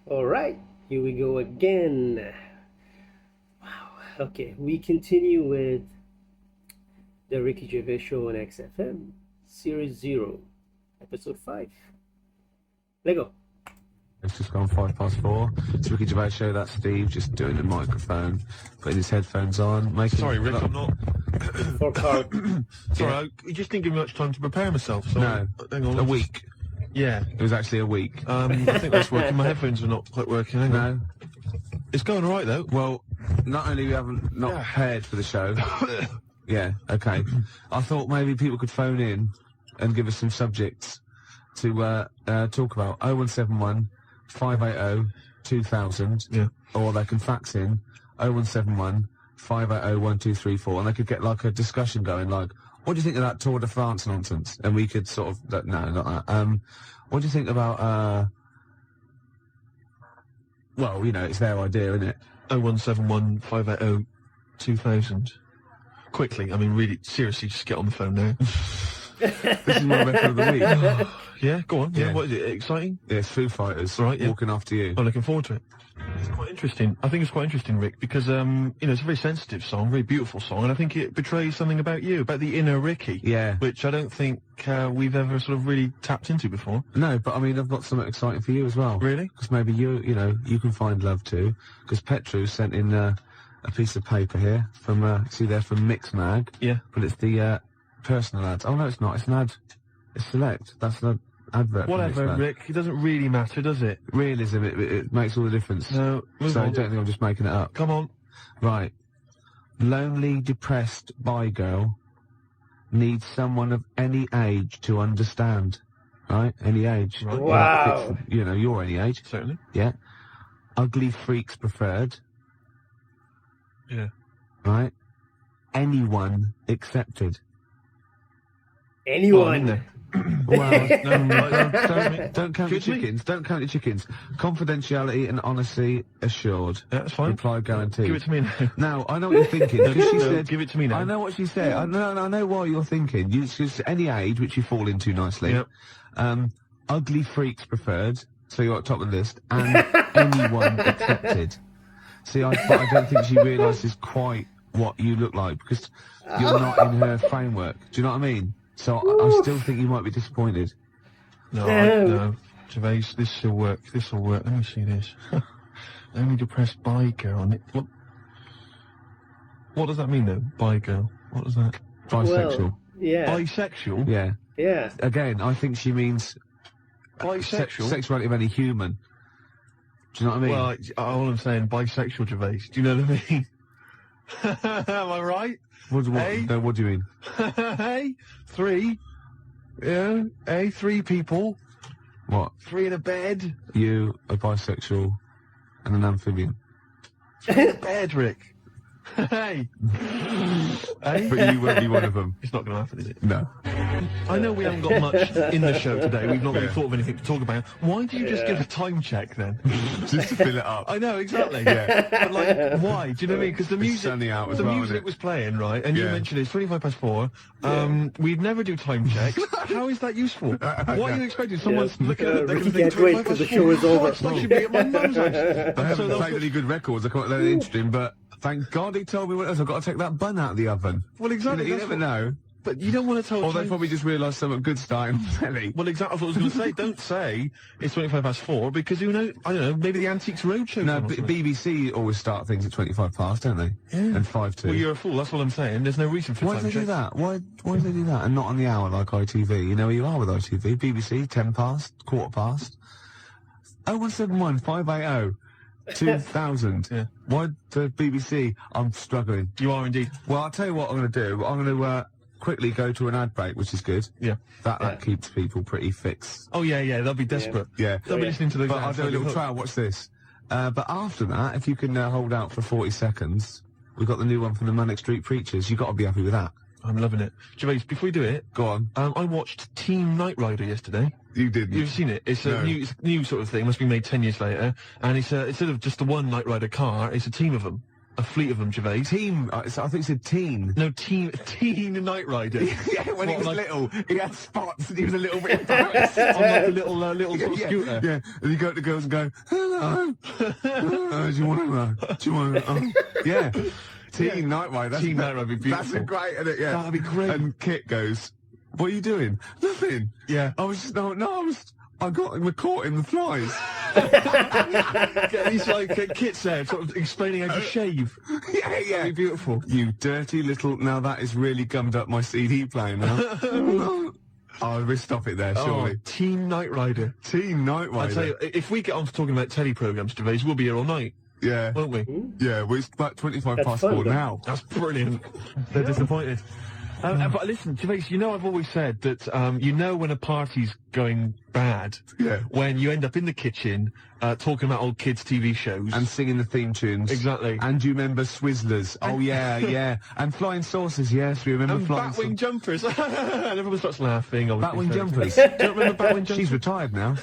Alright, here we go again. Wow. Okay, we continue with the Ricky Gervais Show on XFM, Series 0, Episode 5. Let go. It's just gone 4:05. It's Ricky Gervais Show. That's Steve just doing the microphone, putting his headphones on, making. Sorry, Rick, I'm not. For Carl. Sorry, I just didn't give me much time to prepare myself. So No, hang on, a week. Yeah, It was actually a week. I think that's working. My headphones are not quite working. Hang on. No. It's going all right though. Well, not only we haven't not prepared for the show. Yeah. Okay. I thought maybe people could phone in and give us some subjects to talk about. 0171 580 2000. Yeah. Or they can fax in 0171 580 1234, and they could get like a discussion going, like, what do you think of that Tour de France nonsense? And we could sort of, no, not that. What do you think about, well, you know, it's their idea, isn't it? 0171 580 2000. Quickly, I mean, really, seriously, just get on the phone now. This is my record of the week. Yeah, go on. Yeah, Yeah. what is it? Exciting? Yeah, it's Foo Fighters, Right, yeah. Walking After You. I'm looking forward to it. It's quite interesting. I think it's quite interesting, Rick, because, you know, it's a very sensitive song, very beautiful song, and I think it betrays something about you, about the inner Ricky. Yeah. Which I don't think we've ever sort of really tapped into before. No, but I mean, I've got something exciting for you as well. Really? Because maybe you know, you can find love too. Because Petru sent in a piece of paper here from, see there, from Mix Mag. Yeah. But it's the personal ads. Oh, no, it's not. It's an ad. It's Select. That's the advert. for Whatever, Mix Mag. Rick. It doesn't really matter, does it? Realism, it makes all the difference. No, move So I on. don't think I'm just making it up. Come on. Right. Lonely, depressed bi girl needs someone of any age to understand. Right? Any age. Right. Wow. Like, you know, you're any age. Certainly. Yeah. Ugly freaks preferred. Yeah. Right? Anyone accepted. Oh, I'm in Anyone. there. Well, No, don't count your Excuse me? chickens. Don't count your chickens. Confidentiality and honesty assured. That's fine. Reply guaranteed. Give it to me now. Now, I know what you're thinking. Because she No, said, give it to me now. I know what she said. I know why you're thinking. It's just any age, which you fall into nicely. Yep. Ugly freaks preferred, so you're at top of the list, and anyone accepted. See, but I don't think she realises quite what you look like, because you're not in her framework. Do you know what I mean? So I still think you might be disappointed. No, No. no. Gervais, this will work. This will work. Let me see this. Only depressed bi girl. What does that mean, though? Bi girl. What does that? Bisexual. Well, yeah. Bisexual? Yeah. Yeah. Again, I think she means Bisexual? sexuality of any human. Do you know what I mean? Well, all I'm saying, bisexual, Gervais. Do you know what I mean? Am I right? Hey? No, what do you mean? Hey? 3? Yeah? Hey? 3 people? What? 3 in a bed? You, a bisexual, and an amphibian. Bed, Rick. Hey? Hey? But you won't be one of them. It's not going to happen, is it? No. I know we haven't got much in the show today. We've not really Yeah. thought of anything to talk about. Why do you just give a time check then? Just to fill it up. I know, exactly. Yeah. But like, why? Do you know what I mean? Because the music, sunny out as the well, music isn't it? was playing, right? And you Yeah. mentioned it's 4. We'd never do time checks. How is that useful? What are you expecting? Someone's looking at it, they're going to Ricky think can't wait 25 till the past show 4. is over. Oh, it's like should be at my mum's house. They haven't So they'll played go- any good records. I can't let it interesting, but thank God he told me what else. I've got to take that bun out of the oven. Well, exactly. You that's never what- know. But you don't want to tell Or they time- probably just realised something good starting on telly. Well, exactly. That's what I was going to say. Don't say it's 25 past 4 because who knows? I don't know. Maybe the Antiques Roadshow. No, BBC always start things at 25 past, don't they? Yeah. And 5 to. Well, you're a fool. That's what I'm saying. There's no reason for Why do time they do checks. that? Why do they do that? And not on the hour like ITV. You know where you are with ITV. BBC, 10 past, quarter past. 0171 580 2000. Yeah. Why the BBC? I'm struggling. You are indeed. Well, I'll tell you what I'm going to do. I'm going to quickly go to an ad break, which is good. Yeah. That keeps people pretty fixed. Oh, yeah, they'll be desperate. Yeah. They'll be listening to those But I'll ads do a like little hook. trial. Watch this. But after that, if you can hold out for 40 seconds, we've got the new one from the Manic Street Preachers. You've got to be happy with that. I'm loving it. Gervais, before we do it, Go on. I watched Team Knight Rider yesterday. You didn't. You've seen it. It's No. a new sort of thing. Must be made 10 years later. And it's instead of just the one Knight Rider car, it's a team of them. A fleet of them, Gervais. Team, I think it said teen. No, Teen Knight Rider. Yeah, when he What, was like- little, he had spots and he was a little bit embarrassed. On like a little sort of scooter. Yeah, and you go to the girls and go, hello. Do you want to know? Do you want to know? Yeah. Teen Night Rider. Teen Night Rider would be That's beautiful. great, isn't it? Yeah. That'd be great. And Kit goes, what are you doing? Nothing. Yeah. I was just, I got caught in the flies. He's like Kit's there, sort of explaining how to shave. Yeah. That'd be beautiful. You dirty little, now that is really gummed up my CD player now. Oh, we'll stop it there, surely. Oh, Teen Knight Rider. Teen Night Rider. I tell you, if we get on to talking about telly programmes, Gervais, we'll be here all night, Yeah. won't we? Yeah, well, it's about 25 That's past fun, 4 though. now. That's brilliant. They're disappointed. But listen, Gervais, you know I've always said that you know when a party's going bad Yeah. when you end up in the kitchen talking about old kids' TV shows. And singing the theme tunes. Exactly. And you remember Swizzlers? Oh, yeah, yeah. And Flying Saucers, yes, we remember And Flying Batwing Jumpers. And everyone starts laughing. Batwing Jumpers. Do you remember Batwing Jumpers? She's retired now.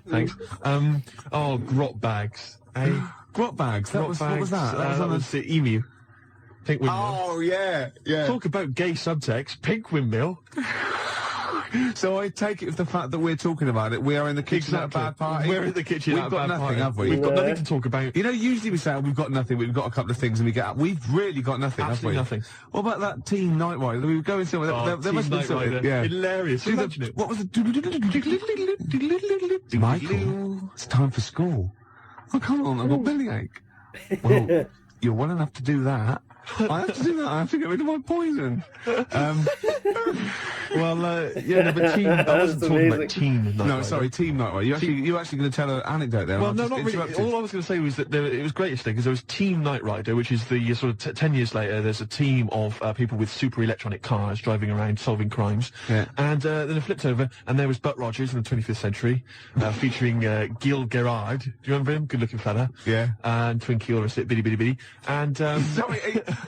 Thanks. Grot Bags. Hey, Grot Bags, what was that? That was the Emu. Pink Windmill. Oh, yeah, yeah. Talk about gay subtext. Pink Windmill. So I take it with the fact that we're talking about it, we are in the kitchen at a bad party. We're in the kitchen We've at a got bad nothing, party. have we? We've got No. nothing to talk about. You know, usually we say, oh, we've got nothing, but we've got a couple of things and we get out. We've really got nothing, Absolutely have we? nothing. What about that Teen Night Rider? We were going somewhere. there Teen must be Knight something. Rider. Yeah. Hilarious. Do the- Imagine it. What was it? Michael, it's time for school. Oh, come on, I've got bellyache. Well, you're well enough to do that. I have to do that. I have to get rid of my poison. Well, yeah, no, but Teen. I wasn't talking amazing. about Teen Knight No, Rider. sorry, Team Night Rider. You're actually going to tell an anecdote there. Well, I've no, just not really. interrupted. All I was going to say was that it was great yesterday because there was Team Knight Rider, which is the sort of 10 years later. There's a team of people with super electronic cars driving around solving crimes. Yeah. And then it flipped over, and there was Butt Rogers in the 25th century, featuring Gil Gerard. Do you remember him? Good-looking fella. Yeah. And Twinkie, all the rest of it, bitty, bitty, bitty. And Sorry,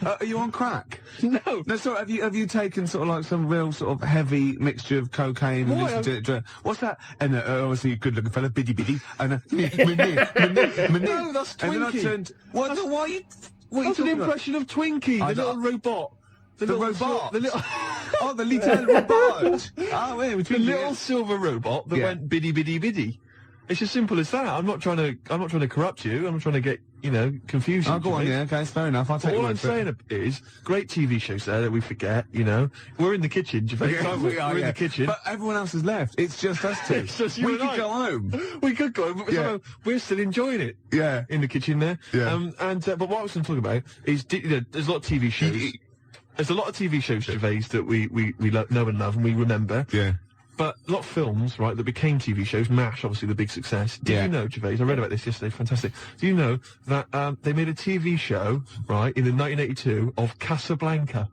are you on crack? no. No, sorry. Have you taken sort of like some real sort of heavy mixture of cocaine and What? what's that? And obviously a good-looking fella, biddy biddy, and No, that's And then I Twinkie. turned. What? Why are you? What are you That's an talking about? impression of Twinkie, I the know. little robot. The robot. The little. Oh, the little robot. Oh, yeah, The little silver robot that Yeah. went biddy biddy biddy. It's as simple as that. I'm not trying to corrupt you. I'm not trying to get confuse you. Oh, go on, yeah, okay, it's fair enough. I'll take All your I'm word for it. saying is, great TV shows there that we forget. We're in the kitchen, Gervais, Yeah, aren't we? we are, We're in yeah. the kitchen. But everyone else has left. It's just us two. It's just you we and could I. go home. We could go, but Yeah. somehow we're still enjoying it. Yeah. In the kitchen there. Yeah. But what I was going to talk about is, there's a lot of TV shows. There's a lot of TV shows, Gervais, that we know and love and we remember. Yeah. But a lot of films, right, that became TV shows. MASH, obviously, the big success. Did Yeah. you know, Gervais, I read about this yesterday, fantastic. Do you know that they made a TV show, right, in the 1982 of Casablanca,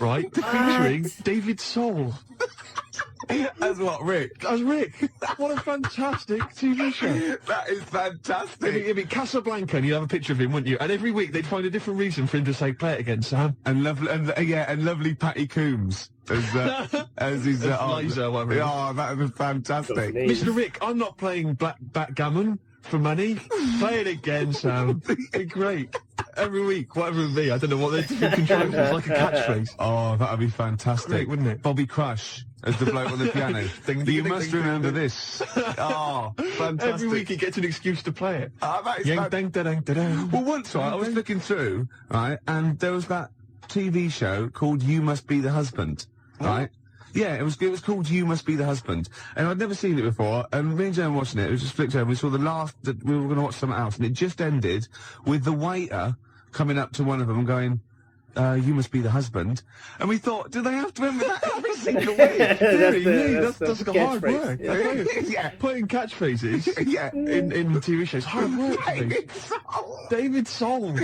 right, featuring David Soul As what, Rick? as Rick. What a fantastic TV show. That is fantastic. It'd be Casablanca, and you'd have a picture of him, wouldn't you? And every week they'd find a different reason for him to say, play it again, Sam. And lovely, and lovely Patty Coombs as his Liza, whatever it is. Oh, that was fantastic. Name. Mr. Rick, I'm not playing backgammon for money. Play it again, Sam. It'd be great. Every week, whatever it be. I don't know what they're controlling. It's like a catchphrase. Oh, that'd be fantastic, Great, wouldn't it? Bobby Crush as the bloke on the piano. Ding, ding, You ding, must ding, remember ding, this. Oh, fantastic. Every week he gets an excuse to play it. That is Yang, fan- dang, da, dang, da, dang. Well, once, right, I was looking through, right, and there was that TV show called You Must Be the Husband, right? Yeah, it was called You Must Be the Husband, and I'd never seen it before, and me and Jen watching it, we just flicked over, we saw the last, that we were going to watch something else, and it just ended with the waiter coming up to one of them and going, you must be the husband. And we thought, do they have to remember that every single week? That's That's the hard catchphrase. work. Yeah. Yeah. Putting catchphrases Yeah. in TV shows. Hard work. David. David Soul.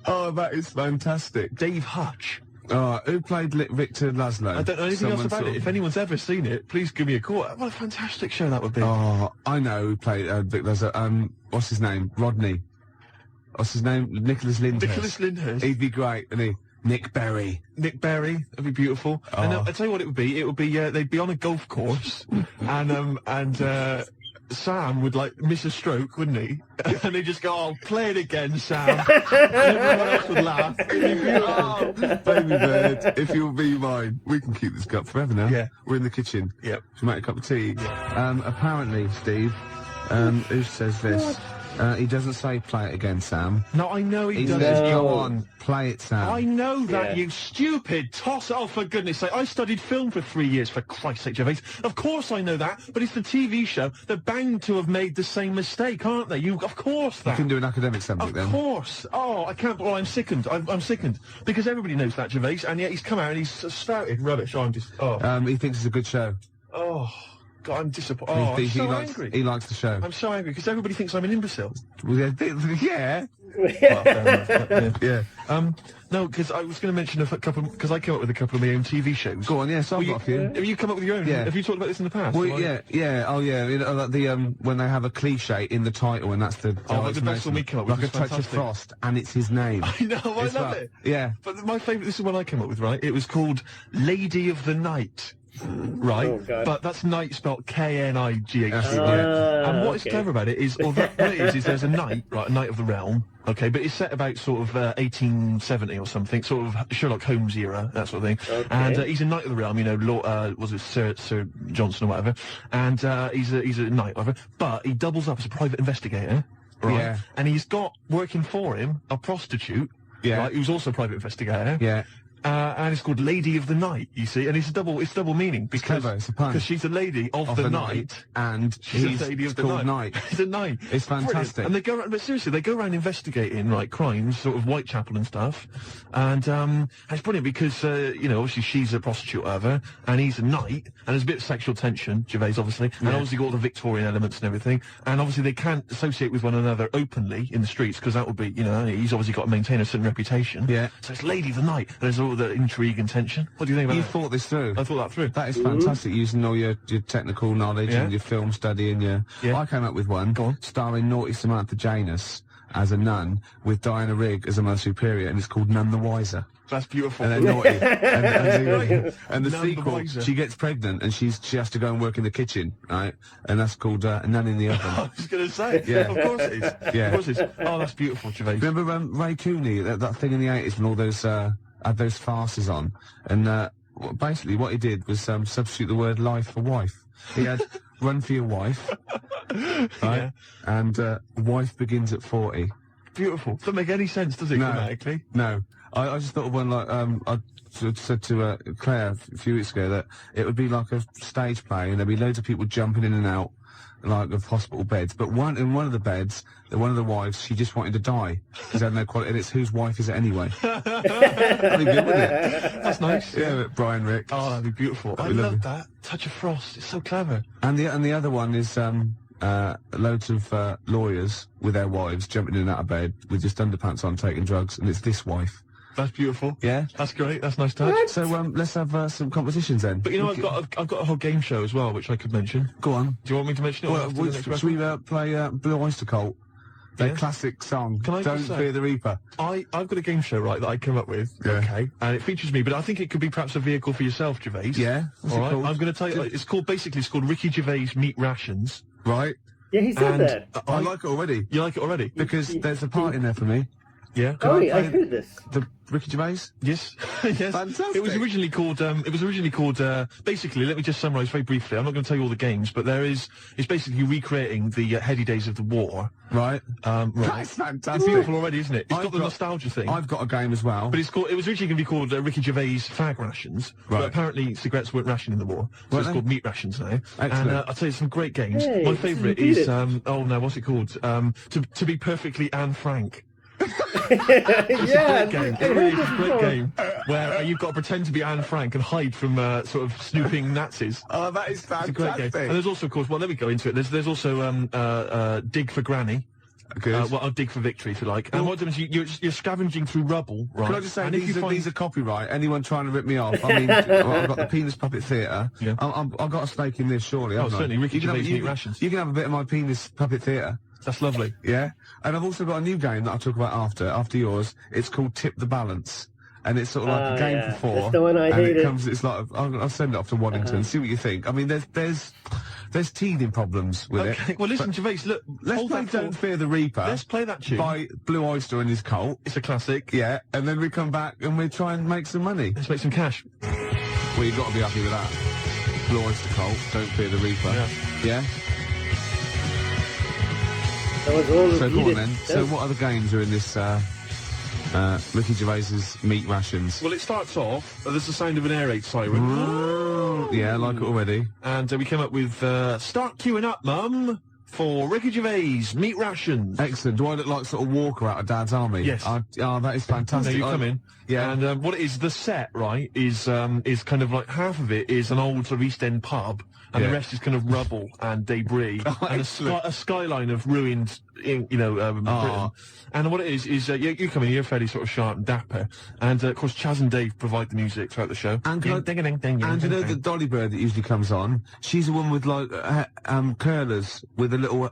Oh, that is fantastic. Dave Hutch. Who played Victor Laszlo? I don't know anything else Someone about sort it. of- If anyone's ever seen it, please give me a call. What a fantastic show that would be. Oh, I know who played Victor Laszlo. What's his name? Rodney. What's his name? Nicholas Lyndhurst. Nicholas Lyndhurst. He'd be great, and he. Nick Berry. Nick Berry, that'd be beautiful. And I'll tell you what it would be. It would be they'd be on a golf course, and Sam would like miss a stroke, wouldn't he? And they just go, "Oh, play it again, Sam." And everyone else would laugh. It'd be beautiful. Oh, baby bird, if you'll be mine, we can keep this cup forever now. Yeah. We're in the kitchen. Yep. Should we make a cup of tea? Apparently, Steve, who says this? He doesn't say play it again, Sam. No, I know he He does. says, go on, play it, Sam. I know that, Yeah. you stupid toss. Oh, for goodness sake. I studied film for 3 years, for Christ's sake, Gervais. Of course I know that, but it's the TV show. They're bound to have made the same mistake, aren't they? Of course You that. can do an academic subject Of then. course. Oh, I can't. Well, I'm sickened. I'm sickened. Because everybody knows that, Gervais, and yet he's come out and he's spouted rubbish. Oh, I'm just... Oh, He thinks it's a good show. oh God, I'm disappointed. Oh, I'm so angry. He likes the show. I'm so angry, because everybody thinks I'm an imbecile. Well, yeah. Well, fair enough, but, Yeah. no, because I was going to mention a couple, because I came up with a couple of my own TV shows. Go on, yes, I've got a few. Have you come up with your own? Yeah. Have you talked about this in the past? Well, Have I- yeah, oh yeah, you know, like the when they have a cliche in the title and that's the like the best one we came up with like a was touch fantastic. of frost and it's his name. I know, I It's love like- it. Yeah. But my favourite, this is one I came up with, right? It was called Lady of the Night. Right? Oh, God. But that's night spelled Knighthc. That's it, And what is okay. clever about it is, or what it is there's a knight, right, a knight of the realm, okay, but it's set about sort of 1870 or something, sort of Sherlock Holmes era, that sort of thing. Okay. And he's a knight of the realm, you know, was it Sir Johnson or whatever, and he's a knight, whatever, but he doubles up as a private investigator, right? Yeah. And he's got working for him a prostitute, Yeah. right, who's also a private investigator. Yeah. And it's called Lady of the Night, you see, and it's double meaning because clever, it's a pun. she's a lady of the night. and She's he's a lady of the called night. Night. He's a knight. It's Brilliant. fantastic. And they go around, but seriously, they go around investigating like crimes, sort of Whitechapel and stuff. And it's brilliant because you know, obviously she's a prostitute or whatever, and he's a knight, and there's a bit of sexual tension, Gervais obviously, and obviously got all the Victorian elements and everything. And obviously they can't associate with one another openly in the streets because that would be, you know, he's obviously got to maintain a certain reputation. Yeah. So it's Lady of the Night. And there's all the intrigue and tension. What do you think about You that? thought this through. I thought that through. That is fantastic, using all your technical knowledge Yeah. and your film study and your... Yeah. I came up with one, Go on. starring Naughty Samantha Janus as a nun with Diana Rigg as a Mother Superior, and it's called None the Wiser. That's beautiful. And then Naughty. and the None the sequel, Wiser. she gets pregnant and she has to go and work in the kitchen, right? And that's called Nun in the I Oven. was going to say. Yeah. Of course it is. Yeah. Of course it is. Oh, that's beautiful, Gervais. Remember Ray Cooney, that thing in the 80s when all those had those farces on? And basically what he did was substitute the word life for wife. He had Run for Your Wife, right? Yeah. And wife begins at 40. Beautiful. Doesn't make any sense, does it, No. grammatically? No. I just thought of one like, I said to Claire a few weeks ago that it would be like a stage play and there'd be loads of people jumping in and out like of hospital beds, but in one of the beds, one of the wives, she just wanted to die because had no quality, and it's whose wife is it anyway? That'd be good, wouldn't it? That's nice. Yeah, but Brian Rick. Oh, that'd be beautiful. I That'd be lovely. love that. Touch of Frost. It's so clever. And the other one is loads of lawyers with their wives jumping in and out of bed with just underpants on taking drugs, and it's this wife. That's beautiful. Yeah. That's great. That's nice touch. So let's have some competitions then. But you know, I've got a whole game show as well, which I could mention. Go on. Do you want me to mention it? Well, after the next should we play Blue Oyster Cult? Their Yeah. classic song, Can I Don't just say- Fear the Reaper. I've got a game show, right, that I came up with. Yeah. Okay. And it features me, but I think it could be perhaps a vehicle for yourself, Gervais. Yeah? What's All it right. called? I'm going to tell you. It's called Ricky Gervais Meet Rations. Right. Yeah, he said And that. I like it already. You like it already? Because there's a part in there for me. Yeah. Oh, I yeah, I play heard this. The Ricky Gervais? Yes, yes. Fantastic. It was originally called. Basically, let me just summarise very briefly. I'm not going to tell you all the games, but it's basically recreating the heady days of the war. Right. Right. That's fantastic. It's beautiful already, isn't it? It's I've got the got- nostalgia thing. I've got a game as well. But it was originally going to be called Ricky Gervais Fag Rations, Right. but apparently cigarettes weren't rationed in the war, so Weren't it's they? called Meat Rations now. Excellent. And I'll tell you some great games. Hey, My this is favourite good. is oh no, what's it called? To be perfectly Anne Frank. Yeah, Great game. I It really heard is this a great before. game where you've got to pretend to be Anne Frank and hide from sort of snooping Nazis. Oh, that is It's a great game. fantastic. And there's also, of course, well, let me go into it. There's also Dig for Granny. Good. Well, I'll dig for victory, if you like. And what happens is you're scavenging through rubble, right? Can I just say, and if you find these are copyright. Anyone trying to rip me off? I mean, well, I've got the Penis Puppet Theatre. Yeah. I've got a stake in this, surely. haven't I? certainly. Ricky You can have- Gervais you Meat can- Rations. You can have a bit of my Penis Puppet Theatre. That's lovely. Yeah. And I've also got a new game that I'll talk about after yours. It's called Tip the Balance. And it's sort of like Oh, a game yeah. for four. That's the one I and hated. it comes, it's like, I'll send it off to Waddington, see what you think. I mean, there's there's teething problems with it. Okay, well listen, Gervais, look, Let's hold play that Don't thought. Fear the Reaper. Let's play that tune. By Blue Oyster and his cult. It's a classic. Yeah, and then we come back and we try and make some money. Let's make some cash. Well, you've got to be happy with that. Blue Oyster cult, Don't Fear the Reaper. Yeah? That was all So go on needed. then. Yeah. So what other games are in this Ricky Gervais's Meat Rations? Well, it starts off, there's the sound of an air raid siren. Yeah, I like it already. And we came up with, start queuing up, Mum, for Ricky Gervais, Meat Rations. Excellent. Do I look like sort of Walker out of Dad's Army? Yes. Oh, that is No, fantastic. you come in. Yeah. And what it is, the set, right, is kind of like half of it is an old sort of East End pub, and the rest is kind of rubble and debris, and a skyline of ruined, Britain. And what it is you come in, you're fairly sort of sharp and dapper, and of course Chaz and Dave provide the music throughout the show. And you know the Dolly Bird that usually comes on? She's a woman with like curlers with a little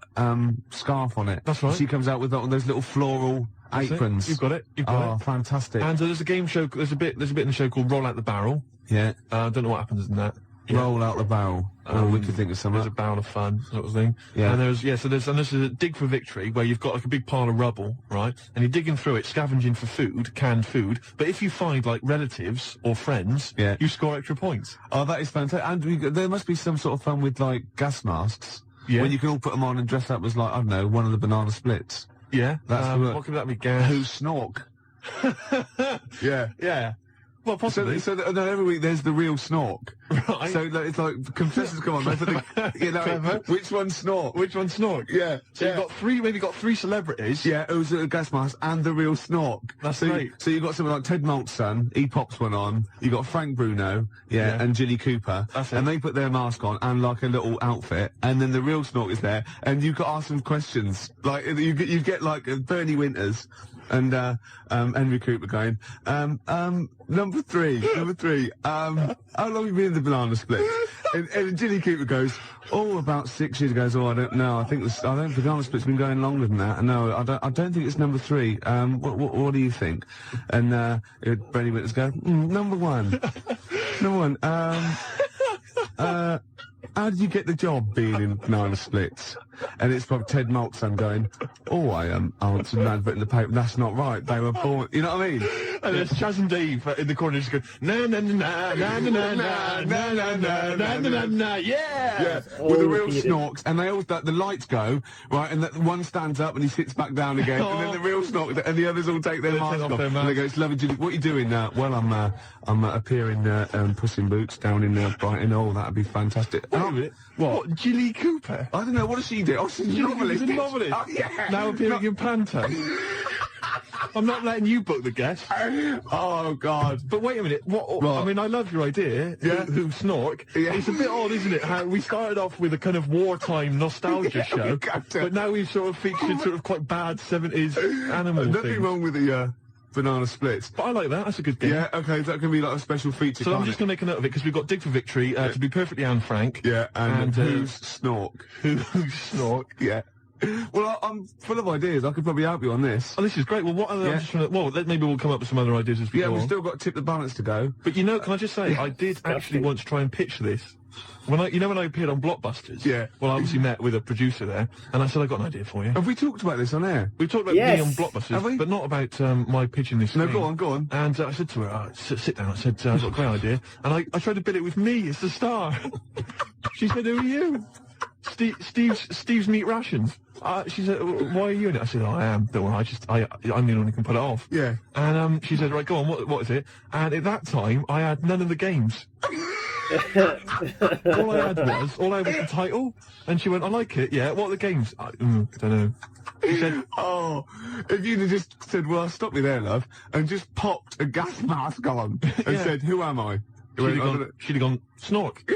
scarf on it. That's right. She comes out with those little floral aprons. You've got it. You've got it. Fantastic. And there's a game show. There's a bit in the show called Roll Out the Barrel. Yeah. I don't know what happens in that. Roll out the barrel. We could think of something. There's a barrel of fun, sort of thing. Yeah. And there's a dig for victory where you've got like a big pile of rubble, right? And you're digging through it, scavenging for food, canned food. But if you find like relatives or friends, you score extra points. Oh, that is fantastic. And there must be some sort of fun with like gas masks. Yeah. When you can all put them on and dress up as like, I don't know, one of the banana splits. Yeah. That's what could that be? Gas. Who snork? Yeah. Yeah. Well, possibly. So every week there's the real snork. Right. So it's like contestants come on. They put Clever. which one snork? Which one's Snork? Yeah. So you've got three celebrities. Yeah, it was a gas mask and the real snork. That's so great. So you've got someone like Ted Malt's son, he pops one on. You got Frank Bruno, and Jilly Cooper. That's it. And they put their mask on and like a little outfit. And then the real snork is there. And you could ask them questions. Like, you get like Bernie Winters and Henry Cooper going, number three, how long have you been in the banana split? And Jilly Cooper goes, about 6 years ago. I don't know. I think banana split's been going longer than that. No, I don't think it's number 3. What do you think? And Bernie Winters go, number 1. Number 1. How did you get the job being in banana splits? And it's probably Ted Malt's son going, I answered an advert in the paper. That's not right. They were born. You know what I mean? And there's Chaz and Dave in the corner just going, na na na na na na na na na na na na na, yeah, with the real snorks, and they all the lights go right, and one stands up and he sits back down again, and then the real snork, and the others all take their mask off, and they go, "It's lovely, Julie. What are you doing now?" "Well, I'm appearing Puss in Boots down in Brighton." "Oh, that'd be fantastic." Wait a minute. What? Jilly Cooper? I don't know. What does she do? Oh, she's a novelist. She's a novelist. Oh, yeah. Now appearing in Panto. I'm not letting you book the guest. Oh, God. But wait a minute. What? I mean, I love your idea. Yeah. Who snork? Yeah. It's a bit odd, isn't it? How we started off with a kind of wartime nostalgia show, but now we've sort of featured sort of quite bad 70s animal Nothing things. wrong with the banana splits. But I like that. That's a good game. Yeah, okay, that can be like a special feature. So I'm just going to make a note of it because we've got Dig for Victory, to be perfectly Anne Frank. Yeah, and who's snork? Who's snork? Yeah. Well, I'm full of ideas. I could probably help you on this. Oh, this is great. Well, what other? I'm just trying to, maybe we'll come up with some other ideas as we go we've on. still got Tip the Balance to go. But can I just say, I did actually once try and pitch this. When I appeared on Blockbusters. Yeah. Well, I obviously met with a producer there, and I said, "I got an idea for you." Have we talked about this on air? We've talked about me on Blockbusters, Have we? but not about my pitching this. No, thing. go on. And I said to her, "Sit down." I said, "I've got a great idea," and I tried to bill it with me as the star. She said, "Who are you?" Steve's Meat Rations. She said, "Why are you in it?" I said, "I am. Don't worry. I'm the only one who can put it off." Yeah. And she said, "Right, go on. What is it?" And at that time, I had none of the games. all I had was the title. And she went, "I like it. Yeah. What are the games?" I don't know. She said, "Oh, if you'd have just said, well, stop me there, love," and just popped a gas mask on and said, "Who am I?" She'd have gone, "Snork."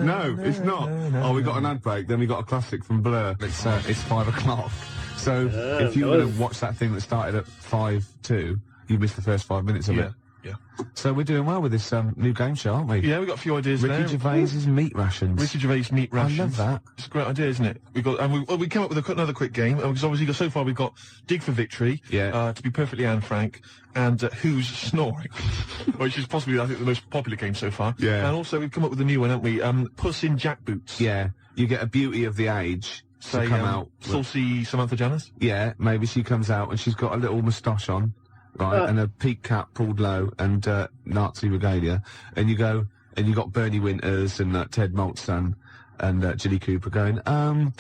No, it's not. Oh, we got an ad break, then we got a classic from Blur. It's 5 o'clock. So if you would have watched that thing that started at 5:02, you missed the first 5 minutes of it. Yeah. So we're doing well with this new game show, aren't we? Yeah, we've got a few ideas there. Ricky Gervais's meat rations. Ricky Gervais meat rations. I love that. It's a great idea, isn't it? We came up with another quick game because obviously so far we've got Dig for Victory. Yeah. To be perfectly frank, and Who's Snoring, which is possibly I think the most popular game so far. Yeah. And also we've come up with a new one, haven't we? Puss in Jackboots. Yeah. You get a beauty of the age to come out. Saucy Samantha Janice. Yeah. Maybe she comes out and she's got a little moustache on. Right, and a peak cap pulled low and Nazi regalia, and you go and you got Bernie Winters and Ted Maltzson and Jilly Cooper going. You're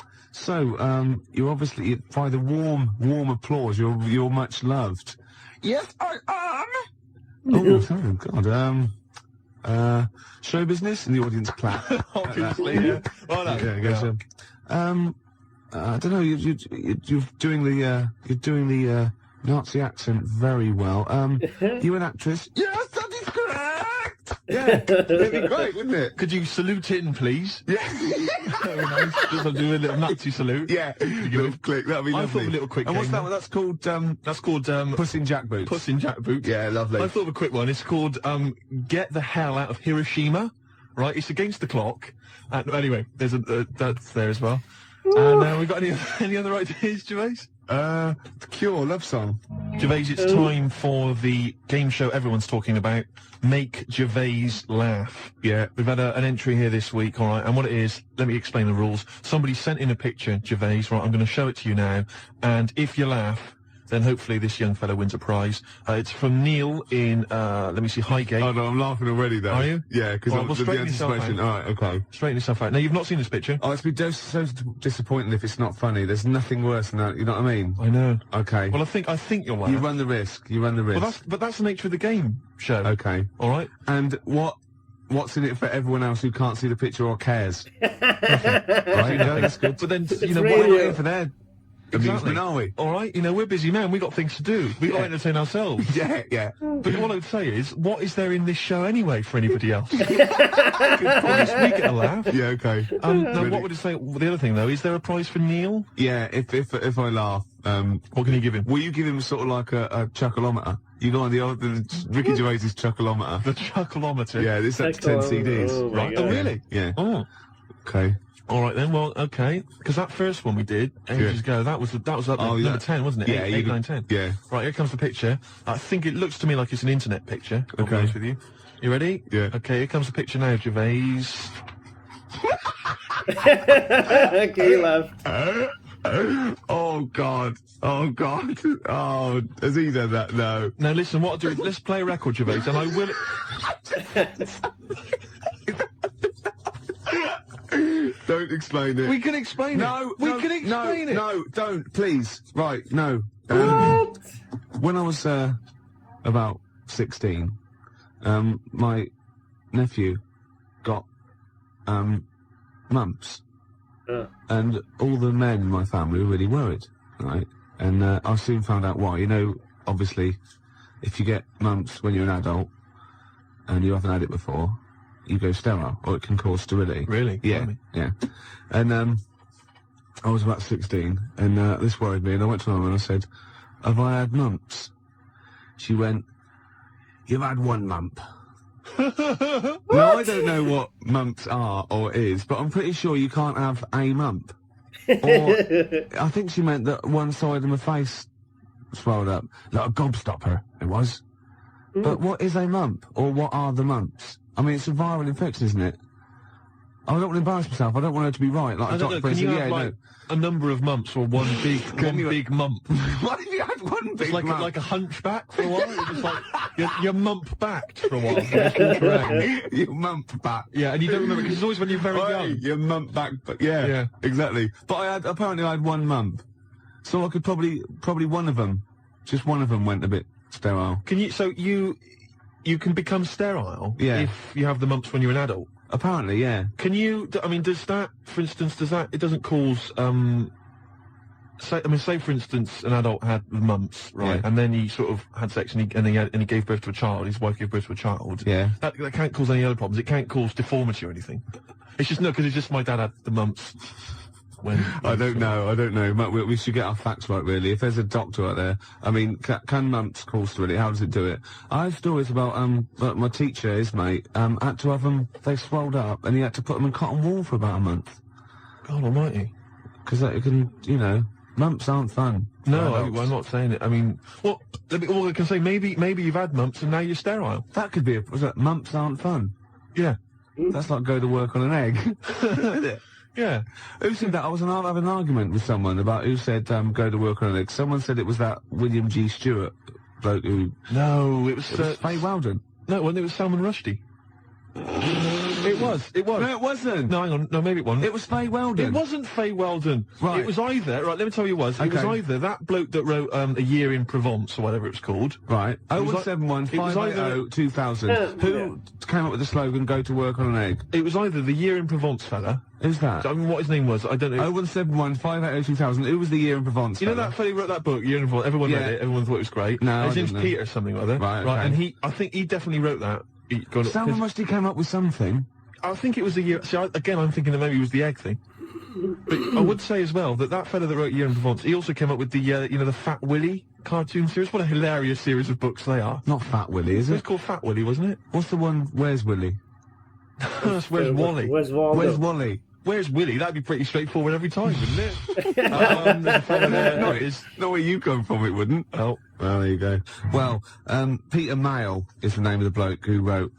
obviously by the warm applause. You're much loved. Yes, I am. Oh, God. Show business and the audience clap. Obviously, yeah. Well, no, yeah, goes, I don't know. You're doing the Nazi accent very well. You an actress? Yes, that is correct! Yeah, it'd be great, wouldn't it? Could you salute in, please? Yeah. Very nice. Just do a little Nazi salute. Yeah, little click, that'd be lovely. I thought of a little quick and game. What's that one? That's called, Puss in Jackboots. Puss in Jackboots. Yeah, lovely. I thought of a quick one. It's called, Get the Hell Out of Hiroshima. Right, it's against the clock. Anyway, there's that's there as well. And we've got any other ideas, Gervais? The Cure love song. Gervais, it's time for the game show everyone's talking about. Make Gervais laugh. Yeah. We've had an entry here this week, all right, and what it is, let me explain the rules. Somebody sent in a picture, Gervais, right, I'm going to show it to you now, and if you laugh, then hopefully this young fellow wins a prize. It's from Neil in, let me see, Highgate. Oh, no, I'm laughing already, though. Are you? Yeah, because Well, straighten yourself out. All right, okay. Straighten yourself out. Now, you've not seen this picture. Oh, it's been so disappointing if it's not funny. There's nothing worse than that, you know what I mean? I know. Okay. Well, I think you'll laugh. You run the risk. Well, that's the nature of the game show. Okay. All right? And what's in it for everyone else who can't see the picture or cares? Right, no, that's good. But then, It's we're radio. not here for their Amusement, are we? All right, we're busy men. We got things to do. We got to entertain ourselves. Yeah. But what I would say is, what is there in this show anyway for anybody else? At least we get a laugh. Yeah, okay. Now, Really? what would it say? The other thing though, is there a prize for Neil? Yeah, if I laugh, What can you give him? will you give him sort of like a chuckleometer? You go on the Ricky Gervais's chuckleometer. The chuckleometer. Yeah, this up to 10 CDs. Oh, my Right. God. Oh, really? Yeah. Oh. Okay. All right then. Well, okay. Because that first one we did ages ago, that was up Oh, number yeah. 10, wasn't it? Yeah, 8, 9, 10. Yeah. Right. Here comes the picture. I think it looks to me like it's an internet picture. I'll be Okay. honest with you. You ready? Yeah. Okay. Here comes the picture now, Gervais. Okay, love. Oh God. Oh, has he done that? No. Now listen, what I'll do is let's play a record, Gervais, and I will. Don't explain it. We can explain No, it. We can explain it. No, don't, please. Right, no. What? When I was about 16, my nephew got mumps, and all the men in my family were really worried, right? And I soon found out why. Obviously, if you get mumps when you're an adult and you haven't had it before, you go sterile, or it can cause sterility. Really? Yeah, Blimey. yeah. And I was about 16, and this worried me, and I went to my mum and I said, have I had mumps? She went, you've had one mump. Now, I don't know what mumps are or is, but I'm pretty sure you can't have a mump. Or, I think she meant that one side of my face swelled up, like a gobstopper, it was. But what is a mump, or what are the mumps? I mean, it's a viral infection, isn't it? I don't want to embarrass myself. I don't want her to be right. Like I a don't know. doctor Can you said, have yeah, like a number of mumps or one big big mump? What if you had one big It's like mump? like a hunchback for a while. You're just like you're mump backed for a while. You just walk around. You mump back. Yeah, and you don't remember because it's always when you're very young. You mump back, but yeah, exactly. But apparently I had one mump, so I could probably one of them, just one of them went a bit sterile. Can you? So you can become sterile if you have the mumps when you're an adult. Apparently, yeah. Can you? I mean, does that, for instance, it doesn't cause say for instance, an adult had the mumps, right, and then he sort of had sex and he gave birth to a child. His wife gave birth to a child. Yeah. That can't cause any other problems. It can't cause deformity or anything. It's just because it's just my dad had the mumps when... I don't know. We should get our facts right, really. If there's a doctor out there, I mean, can mumps cause really? How does it do it? I have stories about, my teacher, his mate, had to have them, they swelled up, and he had to put them in cotton wool for about a month. God almighty. Because it can, mumps aren't fun. No, I'm not saying it. I mean, all I can say, maybe you've had mumps and now you're sterile. That could be mumps aren't fun. Yeah. That's like go to work on an egg. Isn't it? Yeah. Who said that? I was having an argument with someone about who said go to work on an egg. Someone said it was that William G. Stewart bloke who... No, it was Faye Weldon. No, it was Salman Rushdie. It was. No, it wasn't. No, hang on. No, maybe it wasn't. It was Faye Weldon. It wasn't Faye Weldon. Right. It was either... Right, let me tell you what it was. It was either that bloke that wrote A Year in Provence, or whatever it was called. Right. 0171 580 2000. Who came up with the slogan, go to work on an egg? It was either the Year in Provence fella... Who's that? I mean, what his name was, I don't know. 0171 580 2000. Who was the Year in Provence? You know that fella who wrote that book, Year in Provence? Everyone read it. Everyone thought it was great. No, his name's Peter or something or other. Right, okay. And I think he definitely wrote that. Salman Rushdie came up with something. I think it was the year... See, again, I'm thinking that maybe it was the egg thing. But I would say as well that fella that wrote Year in Provence, he also came up with the, the Fat Willy cartoon series. What a hilarious series of books they are. Not Fat Willy, is it? It was called Fat Willy, wasn't it? What's the one, Where's Willy? Where's Wally? Where's Waldo? Where's Wally? Where's Willy? That'd be pretty straightforward every time, wouldn't it? There's a fella there. No, it is. Not where you come from, it wouldn't. Oh. Well, there you go. Well, Peter Mayle is the name of the bloke who wrote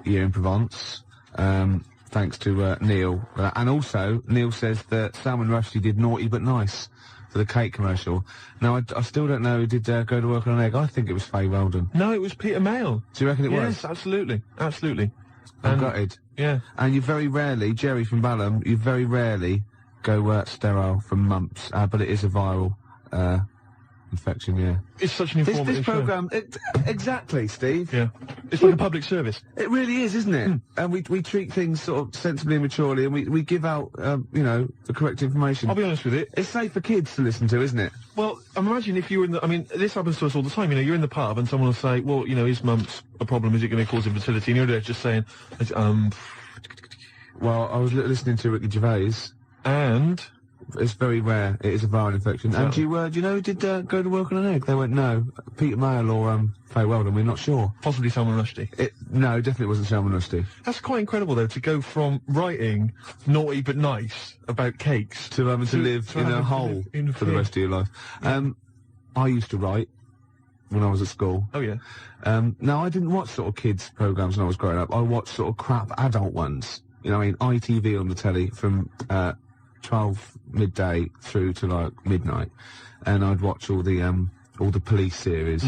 Year in Provence. Thanks to Neil. And also, Neil says that Salman Rushdie did Naughty But Nice for the cake commercial. Now, I still don't know who did go to work on an egg. I think it was Faye Weldon. No, it was Peter Mayle. Do you reckon it was? Yes, absolutely. Absolutely. I'm gutted. Yeah. And you very rarely, Jerry from Balham, you very rarely go sterile from mumps. But it is a viral infection, yeah. It's such an informative This programme... Exactly, Steve. Yeah. It's like a public service. It really is, isn't it? And we treat things sort of sensibly and maturely, and we give out, the correct information. I'll be honest with it. It's safe for kids to listen to, isn't it? Well, imagine if you were in the... I mean, this happens to us all the time. You're in the pub and someone will say, well, is mumps a problem? Is it going to cause infertility? And you're there just saying, Well, I was listening to Ricky Gervais. And... It's very rare. It is a viral infection. And do you know who did go to work on an egg? They went, no. Peter Mayle or Faye Weldon, we're not sure. Possibly Salman Rushdie. No, definitely wasn't Salman Rushdie. That's quite incredible, though, to go from writing Naughty But Nice about cakes to live in a hole for the rest of your life. Yeah. I used to write when I was at school. Oh, yeah. Now, I didn't watch sort of kids' programmes when I was growing up. I watched sort of crap adult ones. ITV on the telly from 12 midday through to like midnight, and I'd watch all the police series,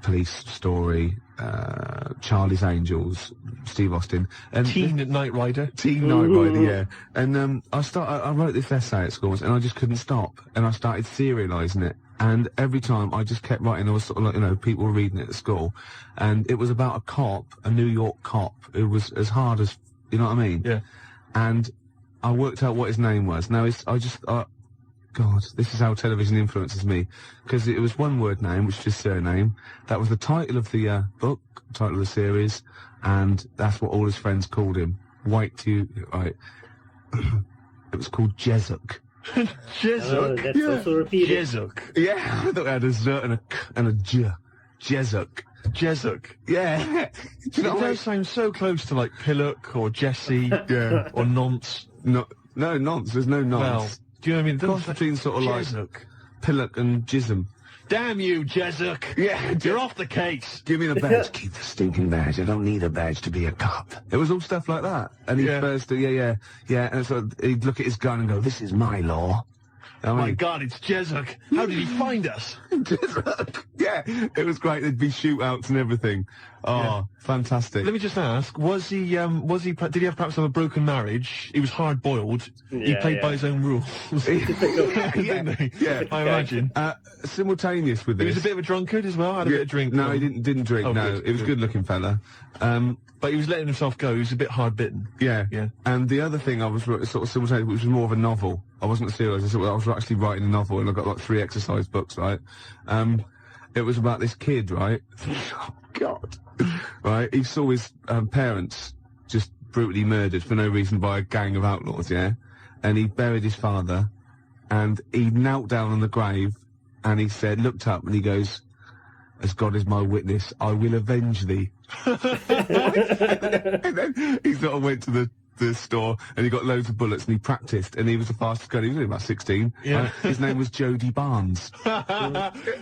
Police Story, Charlie's Angels, Steve Austin, and Teen Knight Rider. Teen Knight Rider, yeah. And I wrote this essay at school, and I just couldn't stop, and I started serialising it. And every time I just kept writing, I was sort of like, people were reading it at school, and it was about a cop, a New York cop, who was as hard as, you know what I mean? Yeah. And I worked out what his name was. Now, God, this is how television influences me. Because it was one word name, which is his surname. That was the title of the book, title of the series, and that's what all his friends called him. Right. It was called Jessik. Jessik? Oh, that's also repeated. Jessik. Yeah, I thought it had a Z and a J. Jessik. Jessik. Yeah. It does sound so close to like Pillock or Jesse or Nonce. No, nonce. There's no nonce. Well, do you know what I mean? Cross between sort of like Jessik. Pillock and Jism. Damn you, Jessik. Yeah. You're off the case. Give me the badge. Keep the stinking badge. I don't need a badge to be a cop. It was all stuff like that. And he'd first, yeah. And so he'd look at his gun and go, this is my law. My God, it's Jessik. How did he find us? Jessik. Yeah, it was great. There'd be shootouts and everything. Oh, fantastic. Let me just ask, did he have perhaps have a broken marriage? He was hard-boiled. He played by his own rules. Didn't he? Yeah. I imagine. Simultaneous with this. He was a bit of a drunkard as well, had a bit of drink. No, he didn't drink, oh, no. Good, he was a good-looking fella. But he was letting himself go. He was a bit hard-bitten. Yeah. Yeah. And the other thing I was sort of simultaneous, which was more of a novel. I wasn't serious. I was actually writing a novel, and I got like 3 exercise books, right? It was about this kid, right? Oh, God. Right? He saw his parents just brutally murdered for no reason by a gang of outlaws, yeah? and he buried his father, and he knelt down on the grave, and he said, looked up, and he goes, "As God is my witness, I will avenge thee." And then he sort of went to the store, and he got loads of bullets, and he practiced, and he was the fastest gun. He was only about 16. Yeah. His name was Jody Barnes.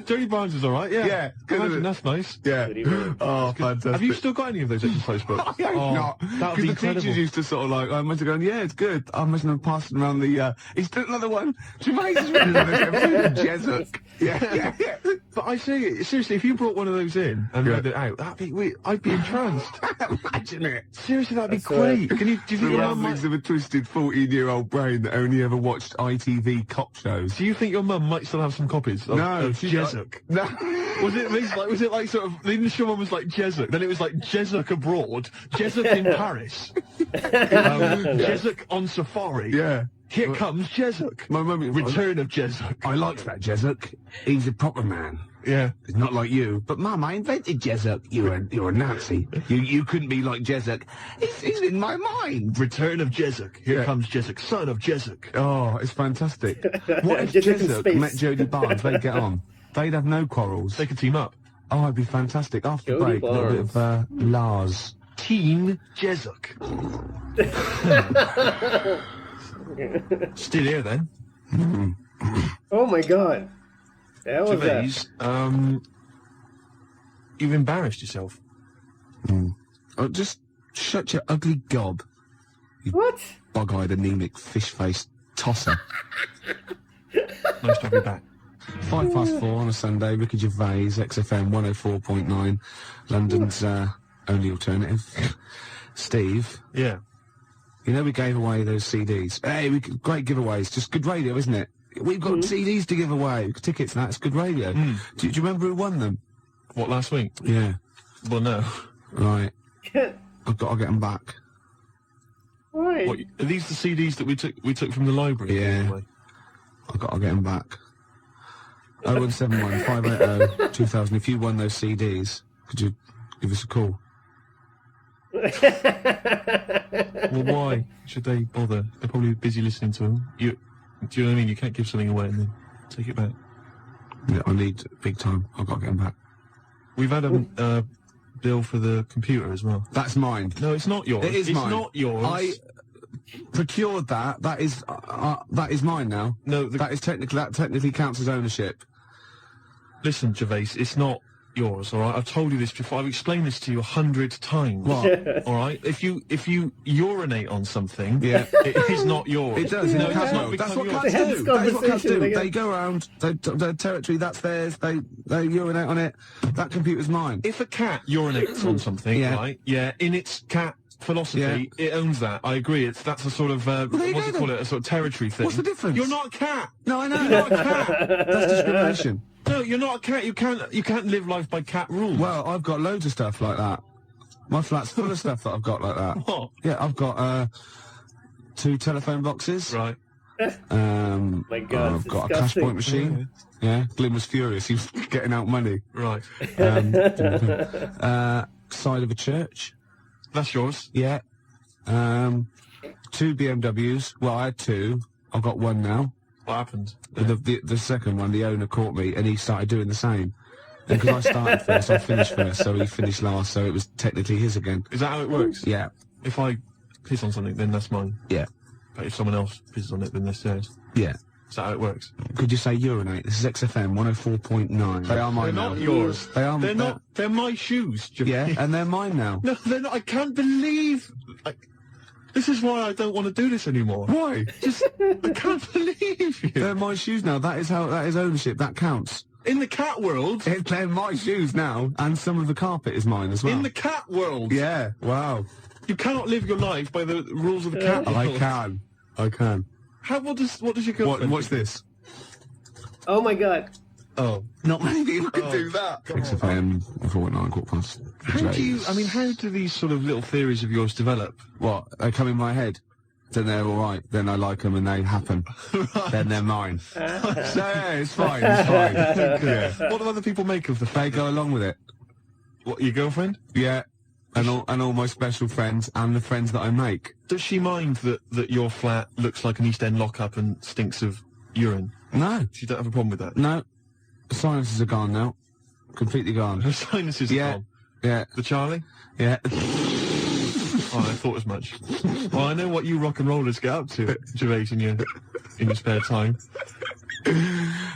Jody Barnes is all right, yeah. Yeah. Imagine, that's nice. Yeah. Jody Barnes. Oh, fantastic. Have you still got any of those exercise books? I hope not. That would Because be the incredible. teachers used to sort of like, I must have gone, yeah, it's good. I must have passed around the, he's done another one. Gervais is written another Jessik. Yeah. But I say, seriously, if you brought one of those in and read it out, I'd be entranced. Imagine it. Seriously, that'd be That's great. Can Do you think the your mum ramblings might... of a twisted 14-year-old brain that only ever watched ITV cop shows. Do you think your mum might still have some copies of, No, of she's Jessik? No. Was it like sort of the initial one was like Jessik, then it was like Jessik abroad, Jessik in Paris, Jessik on safari. Yeah. Here comes Jessik. My mum... Return of Jessik. I liked that Jessik. He's a proper man. Yeah. It's not like you. But Mum, I invented Jessik. You're a Nazi. You couldn't be like Jessik. He's in my mind. Return of Jessik. Here Yeah. comes Jessik, son of Jessik. Oh, it's fantastic. What if Jessik in Jessik space. met Jodie Barnes? They'd get on. They'd have no quarrels. They could team up. Oh, it'd be fantastic. After the Jodie break, a little bit of Lars. Teen Jessik. Still here then. Oh my God. That was Gervais, you've embarrassed yourself. Oh, just shut your ugly gob, What? bug-eyed, anemic, fish-faced tosser. Nice to have you back. 4:05 on a Sunday, Ricky Gervais, XFM 104.9, London's only alternative. Steve, Yeah. you know we gave away those CDs. Hey, great giveaways, just good radio, isn't it? We've got CDs to give away, tickets and that, it's good radio. Do you remember who won them? What, last week? Yeah, Well, no. right. I've got to get them back. Why? What, are these the CDs that we took from the library? Yeah. by the way? I've got to get them back. 0171 580 2000. If you won those CDs, could you give us a call? Well, why should they bother? They're probably busy listening to them. Do you know what I mean? You can't give something away and then take it back. Yeah, I need big time. I've got to get them back. We've had a bill for the computer as well. That's mine. No, it's not yours. It is it's mine. not yours. I procured that. That is mine now. No, that technically counts as ownership. Listen, Gervais, it's not yours, all right? I've told you this before. I've explained this to you 100 times. What? All right? If you urinate on something, Yeah. it is not yours. It does. No, it it does does not. not That's become what yours. cats They had do. this That is what cats conversation, do. they They go around. Their territory. That's theirs. They urinate on it. That computer's mine. If a cat urinates on something, Yeah. right? Yeah, in its cat philosophy, Yeah. it owns that. I agree. That's a sort of there you what's go it called? A sort of territory thing. What's the difference? You're not a cat. No, I know. You're not a cat. That's discrimination. No, you're not a cat. You can't live life by cat rules. Well, I've got loads of stuff like that. My flat's full of stuff that I've got like that. What? Yeah, I've got 2 telephone boxes. Right. My God, I've it's got a cash disgusting. point machine. Yeah, Glyn was furious. He was getting out money. Right. Side of a church. That's yours. Yeah. 2 BMWs. Well, I had 2. I've got 1 now. What happened? The second one, the owner caught me, and he started doing the same. And because I started first, I finished first, so he finished last, so it was technically his again. Is that how it works? Yeah. If I piss on something, then that's mine. Yeah. But if someone else pisses on it, then that's theirs. Yeah. Is that how it works? Could you say urinate? This is XFM 104.9. They are mine They're now. not yours. They are. They're not. They're my shoes. Yeah, and they're mine now. No, they're not. I can't believe. This is why I don't want to do this anymore. Why? Just, I can't believe you. They're my shoes now. That is ownership. That counts. In the cat world. They're my shoes now, and some of the carpet is mine as well. In the cat world. Yeah. Wow. You cannot live your life by the rules of the cat world. I can. I can. How? What does your girlfriend? What's this? Oh my God. Oh. Not many people can do that. Come on. XFM 4.9 quarter past. How do you? I mean, how do these sort of little theories of yours develop? What? They come in my head. Then they're all right. Then I like them and they happen. Then they're mine. So yeah, it's fine. It's fine. Yeah. What do other people make of the They fact? go along with it. What, your girlfriend? Yeah. and all my special friends and the friends that I make. Does she mind that your flat looks like an East End lockup and stinks of urine? No. She don't have a problem with that? No. The sinuses are gone now. Completely gone. Her sinuses are gone? Yeah. The Charlie? Yeah. Oh, I thought as much. Well, I know what you rock and rollers get up to, Gervais, in your spare time.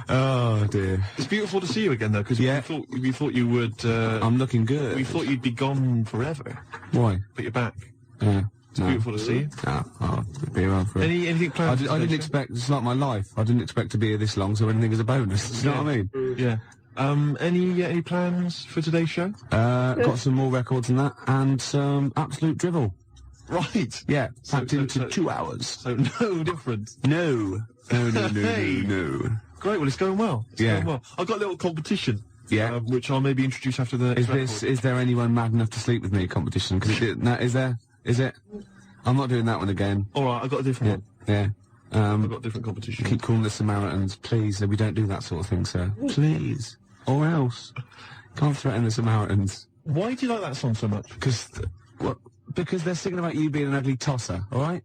Oh dear. It's beautiful to see you again, though, because we thought you would. I'm looking good. We thought you'd be gone forever. Why? But you're back. Yeah. It's beautiful to see you. No, I'll be around for it. Anything planned? I didn't expect. It's like my life. I didn't expect to be here this long, so anything is a bonus. You know what I mean? Yeah. Any plans for today's show? Got some more records than that, and some absolute drivel. Right. Yeah, packed into 2 hours. So no difference. No. Hey. No. Great. Well, it's going well. It's going well. I've got a little competition. Yeah. Which I'll maybe introduce after the next record. Is there anyone mad enough to sleep with me competition? Is there? Is it? I'm not doing that one again. All right. I've got a different one. Yeah. I've got a different competition. Keep calling the Samaritans, please. We don't do that sort of thing, sir. Please. Or else. Can't threaten the Samaritans. Why do you like that song so much? Because they're singing about you being an ugly tosser, alright?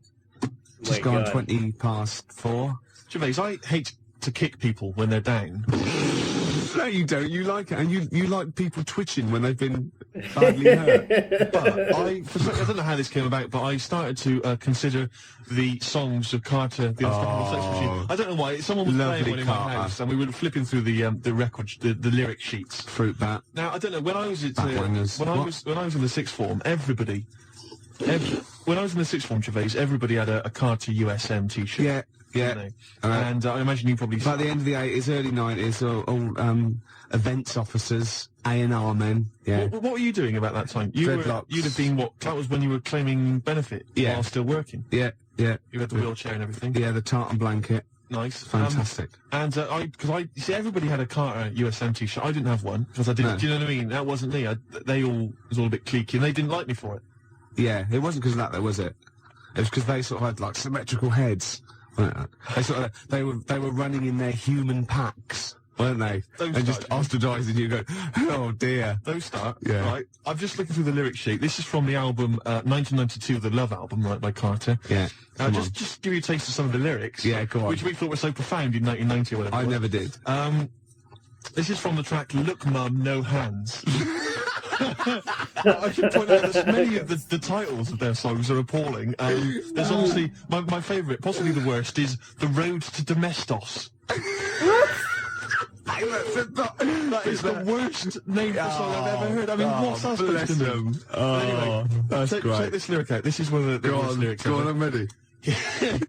Just gone 20 past 4. Gervais, I hate to kick people when they're down. No, you don't. You like it. And you like people twitching when they've been badly hurt. But I don't know how this came about, but I started to consider the songs of Carter, the Unstoppable Sex Machine. I don't know why. Someone was playing one in my house, and we were flipping through the record, the lyric sheets. Fruit bat. Now, I don't know, when I was in the sixth form, when I was in the sixth form, Gervais, everybody had a Carter USM t-shirt. Yeah. And I imagine you probably... By the end of the 80s, early 90s, all events officers, A&R men, What were you doing about that time? You'd have been that was when you were claiming benefit while still working? Yeah. You had the wheelchair and everything? Yeah, the tartan blanket. Nice. Fantastic. You see, everybody had a Carter USM t-shirt. I didn't have one, because I didn't, No. do you know what I mean? That wasn't me. It was all a bit cliquey, and they didn't like me for it. Yeah, it wasn't because of that, though, was it? It was because they sort of had, like, symmetrical heads. They were running in their human packs, weren't they? And just ostracising you, going, oh dear. Those start. Yeah. Right. I'm just looking through the lyric sheet. This is from the album 1992, the Love album, right, by Carter. Yeah. Just give you a taste of some of the lyrics. Yeah, go on. Which we thought were so profound in 1990 or whatever. I never did. This is from the track Look Mum, No Hands. I should point out that many of the titles of their songs are appalling. There's obviously, my favourite, possibly the worst, is The Road to Domestos. That is the worst name for a song I've ever heard. I mean, what's that supposed to mean? Anyway, that's great. Check this lyric out. This is one of the worst lyrics Go ever. on, I'm ready.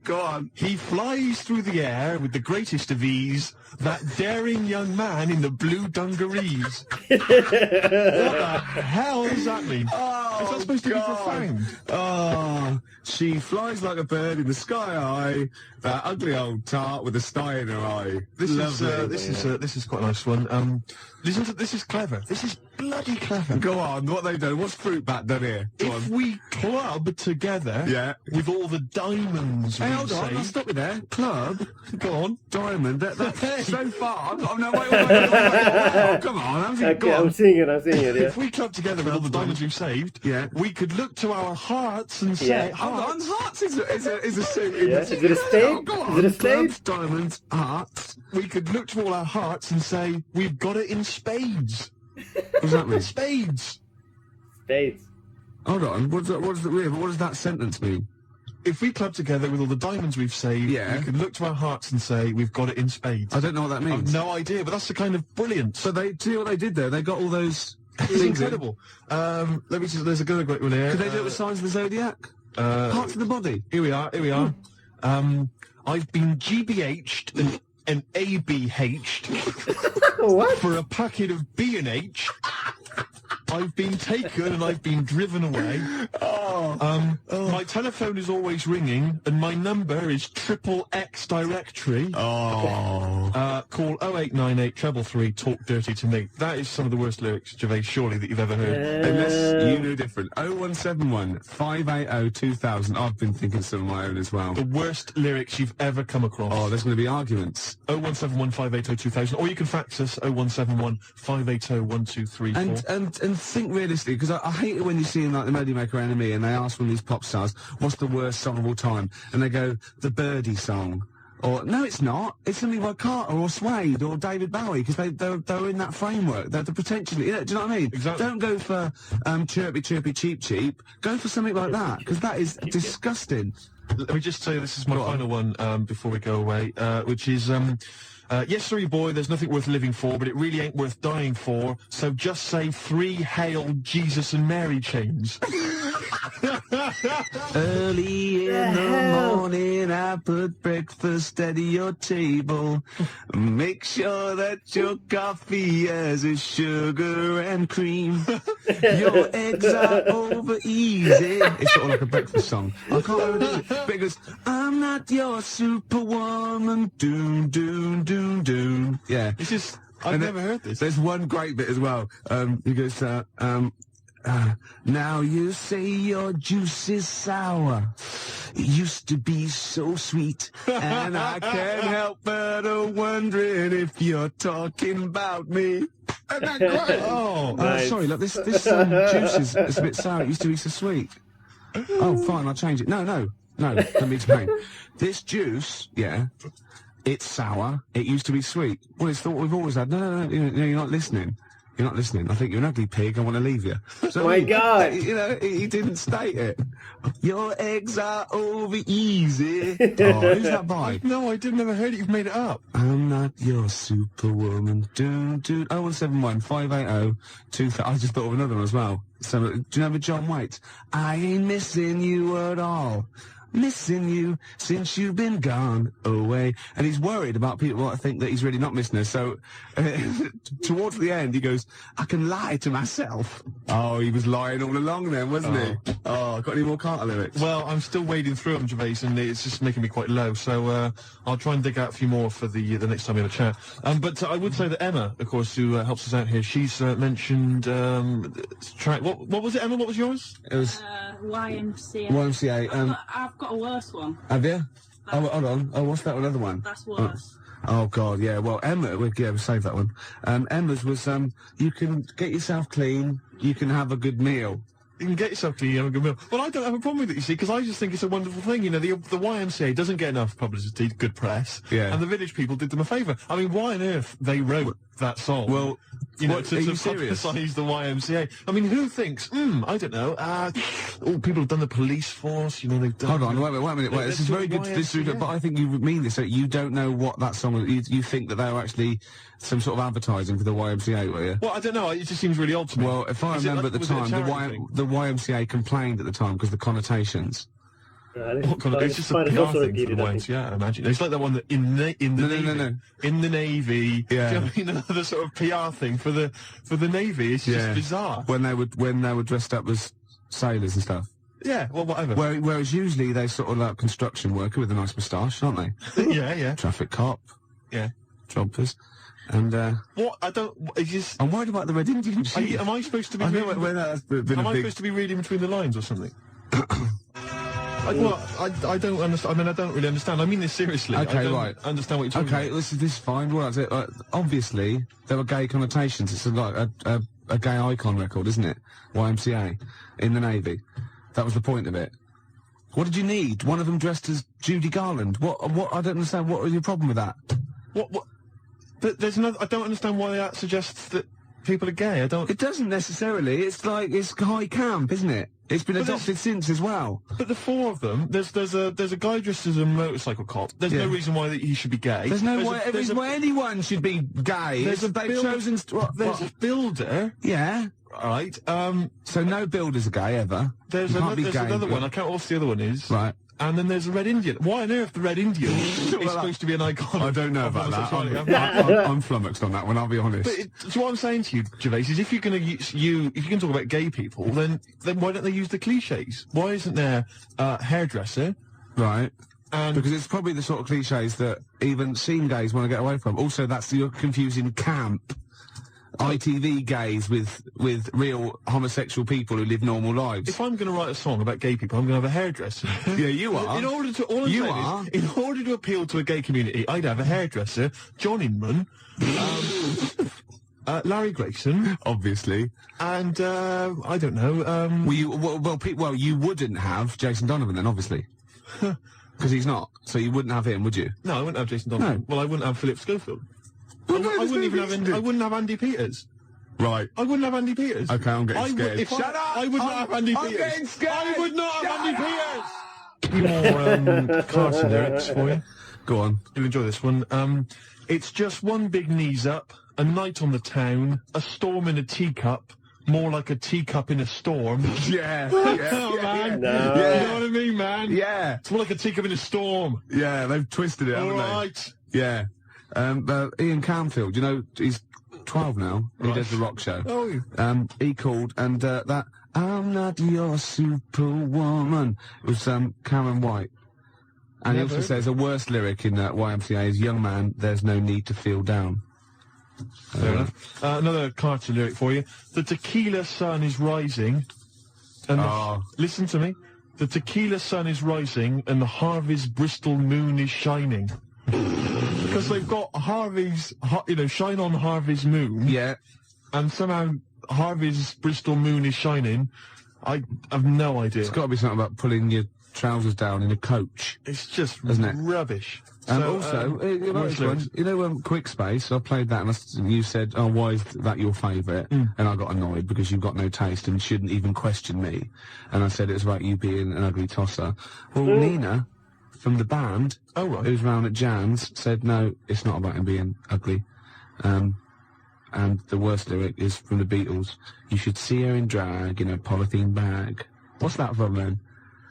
Go on. He flies through the air with the greatest of ease, that daring young man in the blue dungarees. What the hell does that mean? Is that supposed to be profound? Oh, she flies like a bird in the sky high, that ugly old tart with a sty in her eye. This is quite a nice one. Listen to this is clever. This is bloody clever. Go on, what they've done? What's Fruit Bat done here? Go If on. we club together with all the diamonds Hey, we hold on, I'll save... stop you there. Club, Go on. diamond, that's so far. Oh, no, wait. Oh, come on, Okay, I'm seeing it, yeah. If we club together with all the diamonds we've saved, we could look to our hearts and say... Hold on, hearts is a suit. Is it a spade? Go on. Is it a spade? Clubs, diamonds, hearts. We could look to all our hearts and say, we've got it in spades. What does that mean? Spades. Spades. Hold on, what does that sentence mean? If we club together with all the diamonds we've saved, we could look to our hearts and say, we've got it in spades. I don't know what that means. I've no idea, but that's the kind of brilliance. So they see what they did there. They got all those. It's incredible. Let me see, there's a good great one here. Could they do it with signs of the zodiac? Parts of the body. Here we are. I've been GBH'd and ABH'd What? for a packet of B&H. I've been taken and I've been driven away. My telephone is always ringing and my number is XXX directory. Call 0898 333 talk dirty to me. That is some of the worst lyrics, Gervais, surely, that you've ever heard. Unless you know different. 0171 580 2000. I've been thinking some of my own as well. The worst lyrics you've ever come across. Oh, there's going to be arguments. 0171 580 2000. Or you can fax us 0171 580 1234. And think realistically, because I hate it when you see in like the Melody Maker Enemy and they ask one of these pop stars, what's the worst song of all time? And they go, the Birdie song. Or, no, it's not. It's something by Carter or Suede or David Bowie, because they're in that framework. They're the potentially, do you know what I mean? Exactly. Don't go for chirpy, chirpy, cheap, cheap. Go for something like that, because that is disgusting. Let me just say this is my final one before we go away, which is, yes, sorry, boy, there's nothing worth living for, but it really ain't worth dying for, so just say 3 Hail Jesus and Mary chains. Early in the morning, I put breakfast at your table. Make sure that your coffee has a sugar and cream. Your eggs are over easy. It's sort of like a breakfast song. I can't remember it because I'm not your superwoman. Doom, doom, doom, doom. Yeah. It's just, I've never heard this. There's one great bit as well. He goes, now you say your juice is sour. It used to be so sweet. And I can't help but wondering if you're talking about me. Isn't that great? Oh, Nice. Sorry, look, this juice is a bit sour. It used to be so sweet. Oh, fine, I'll change it. No, let me explain. This juice, yeah, it's sour. It used to be sweet. Well, it's thought we've always had. No, you're not listening. You're not listening. I think you're an ugly pig. I want to leave you. So, My God. You know, he didn't state it. Your eggs are over easy. Oh, who's that by? No, I didn't ever heard it. You've made it up. I'm not your superwoman. Doom, doom. 0171 580 2000. I just thought of another one as well. So, do you remember John Waite? I ain't missing you at all. Missing you since you've been gone away. And he's worried about people that think that he's really not missing her. So, towards the end, he goes, I can lie to myself. Oh, he was lying all along then, wasn't he? Oh, got any more Carter lyrics? Well, I'm still wading through them, Gervais, and it's just making me quite low. So I'll try and dig out a few more for the next time we have a chat. But I would say that Emma, of course, who helps us out here, she's mentioned track. What was it, Emma? What was yours? It was YMCA. YMCA. I've got a worse one. Have you? Oh, hold on. Oh, what's that another one? That's worse. Oh, God, yeah. Well, Emma, we'll save that one. Emma's was, you can get yourself clean, you can have a good meal. You can get yourself clean, you have a good meal. Well, I don't have a problem with it, you see, because I just think it's a wonderful thing. You know, the YMCA doesn't get enough publicity, good press, Yeah. and the village people did them a favour. I mean, why on earth they wrote that song? Well, you know, what, to are you serious? publicise the YMCA. I mean, who thinks, I don't know, people have done the police force, you know, they've done... Hold on, wait a minute. This is very good. But I think you mean this. So you don't know what that song is. You think that they were actually some sort of advertising for the YMCA, were you? Well, I don't know, it just seems really odd to me. Well, if I remember at the time, the YMCA complained at the time because the connotations. It's just a PR thing for the YMCA, I imagine. It's like the one that in the Navy. Yeah. Do you know what I mean? The sort of PR thing for the Navy. It's just bizarre. When they were dressed up as sailors and stuff. Yeah, well, whatever. Whereas usually they sort of like construction worker with a nice moustache, aren't they? Yeah. Traffic cop. Yeah. Jobbers. And what? I don't. It's just. I'm worried about the Red Indian chief. Am I supposed to be? I know when that's been am a I big... supposed to be reading between the lines or something? I don't understand. I mean, I don't really understand. I mean this seriously. Okay, I don't right. understand what you're talking about. Okay, this is fine. Well, that's it. Obviously, there were gay connotations. It's like a gay icon record, isn't it? YMCA in the Navy. That was the point of it. What did you need? One of them dressed as Judy Garland. What? I don't understand. What was your problem with that? What? But there's no. I don't understand why that suggests that people are gay. I don't. It doesn't necessarily. It's like it's high camp, isn't it? It's been adopted since as well. But the four of them, there's a guy dressed as a motorcycle cop. There's no reason why he should be gay. There's no way anyone should be gay. There's a builder. Yeah. Right. So no builders are gay ever. There's another one. I can't remember what the other one is. Right. And then there's a Red Indian. Why on earth the Red Indian is supposed to be an icon? I don't know about that. I'm flummoxed on that one, I'll be honest. But so what I'm saying to you, Gervais, is if you're going to if you can talk about gay people, then why don't they use the cliches? Why isn't there a hairdresser? Right. And because it's probably the sort of cliches that even scene gays want to get away from. Also, you're confusing camp. ITV gays with real homosexual people who live normal lives. If I'm going to write a song about gay people, I'm going to have a hairdresser. Yeah, you are. In order to appeal to a gay community, I'd have a hairdresser, John Inman, Larry Grayson, Obviously. and I don't know. Well, you wouldn't have Jason Donovan then, obviously. Because he's not. So you wouldn't have him, would you? No, I wouldn't have Jason Donovan. No. Well, I wouldn't have Philip Schofield. Well, no, I there's wouldn't no even have. reason to. I wouldn't have Andy Peters. Right. I wouldn't have Andy Peters. Okay, I'm getting scared. Shut up! I would not have Andy I'm Peters. getting scared. I would not have Andy Peters. More Carson lyrics for you. Go on. You'll enjoy this one. It's just one big knees up, a night on the town, a storm in a teacup, more like a teacup in a storm. Yeah. Oh, man. No. You know what I mean, man? Yeah. It's more like a teacup in a storm. Yeah, they've twisted it, All haven't right. they? Yeah. Ian Canfield, you know, he's 12 now. He Right. does the rock show. Oh. He called, and that I'm not your superwoman. It was Cameron White. And he Never. also says a worse lyric in YMCA is, young man, there's no need to feel down. Fair enough. Another Carter lyric for you. The tequila sun is rising. And Oh. listen to me. The tequila sun is rising and the Harvey's Bristol moon is shining. Because they've got Harvey's, shine on Harvey's moon. Yeah. And somehow Harvey's Bristol moon is shining. I have no idea. It's got to be something about pulling your trousers down in a coach. It's just Isn't it? rubbish. Also, you know worse this one? lyrics. You know Quick Space? I played that and you said, oh, why is that your favourite? And I got annoyed because you've got no taste and shouldn't even question me. And I said it was about you being an ugly tosser. Well, Nina, from the band, Oh, right. who's round at Jan's, said, no, it's not about him being ugly. And the worst lyric is from the Beatles. You should see her in drag in a polythene bag. What's that from then?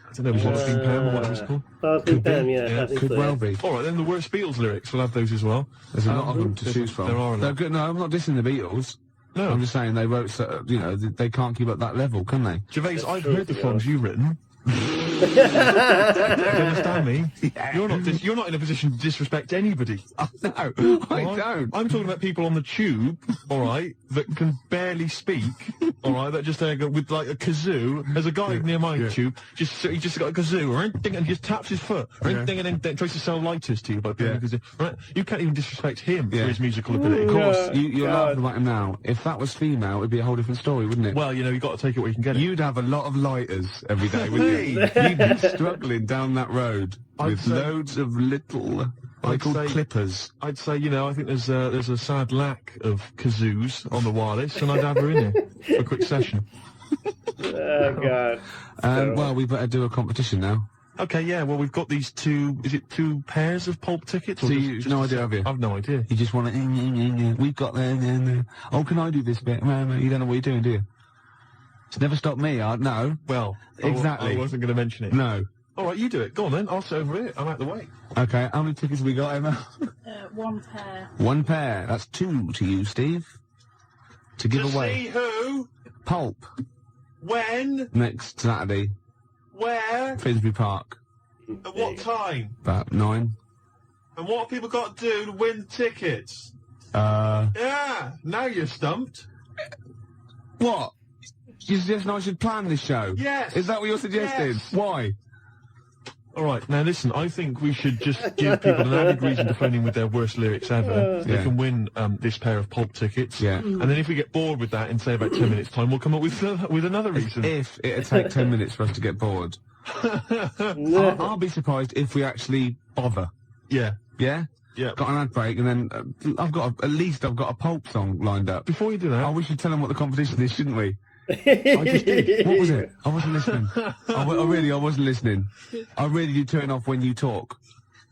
I don't know, was it Pam or whatever it's called? Polythene Pam, yeah. Yeah, I think Could so, well yeah. be. All right, then the worst Beatles lyrics, we'll have those as well. There's a lot of them to There- choose from. there are a They're lot. good. No, I'm not dissing the Beatles. No. I'm just saying they wrote, they can't keep up that level, can they? Gervais, I've true, heard the to be songs honest. you've written. Do you understand me? Yeah. You're not in a position to disrespect anybody. No, I All right? don't. I'm talking about people on the tube, all right, that can barely speak, all right, that just go with like a kazoo. There's a guy near my tube, he just got a kazoo, right, and just taps his foot, right, and then tries to sell lighters to you by playing a kazoo, right? You can't even disrespect him for his musical ability. Of course, Yeah, you're God. laughing about him now. If that was female, it'd be a whole different story, wouldn't it? Well, you've got to take it where you can get it. You'd have a lot of lighters every day, wouldn't you? You'd be struggling down that road I'd with say- loads of little, they're I'd called say- clippers. I'd say, I think there's a sad lack of kazoos on the wireless, and I'd have her in there for a quick session. Oh, God. Well, we better do a competition now. Okay, yeah, well, we've got these two pairs of pulp tickets? Or So just- you just no a idea, set? have you? I've no idea. You just want to, we've got there. Oh, can I do this bit? You don't know what you're doing, do you? It's never stopped me, no. Well, Exactly. I wasn't going to mention it. No. All right, you do it. Go on then. I'll sit over here. I'm out the way. Okay, how many tickets have we got, Emma? One pair. One pair. That's two to you, Steve. To give away. See who, Pulp. when, Next Saturday, where, Finsbury Park. at what time, About 9. and what have people got to do to win tickets? Uh, Yeah, now you're stumped. what? You suggesting I should plan this show? Yes. Is that what you're suggesting? Yes. Why? All right, now listen, I think we should just give people an added reason to phone in with their worst lyrics ever. They Yeah. can win this pair of pulp tickets. Yeah. And then if we get bored with that in, say, about 10 minutes' time, we'll come up with another reason. If it'd take 10 minutes for us to get bored. I'll be surprised if we actually bother. Yeah. Yeah? Yeah. Got an ad break, and then I've got a Pulp song lined up. Before you do that, Oh, we should tell them what the competition is, shouldn't we? I just did. What was it? I wasn't listening. I wasn't listening. I really do turn off when you talk.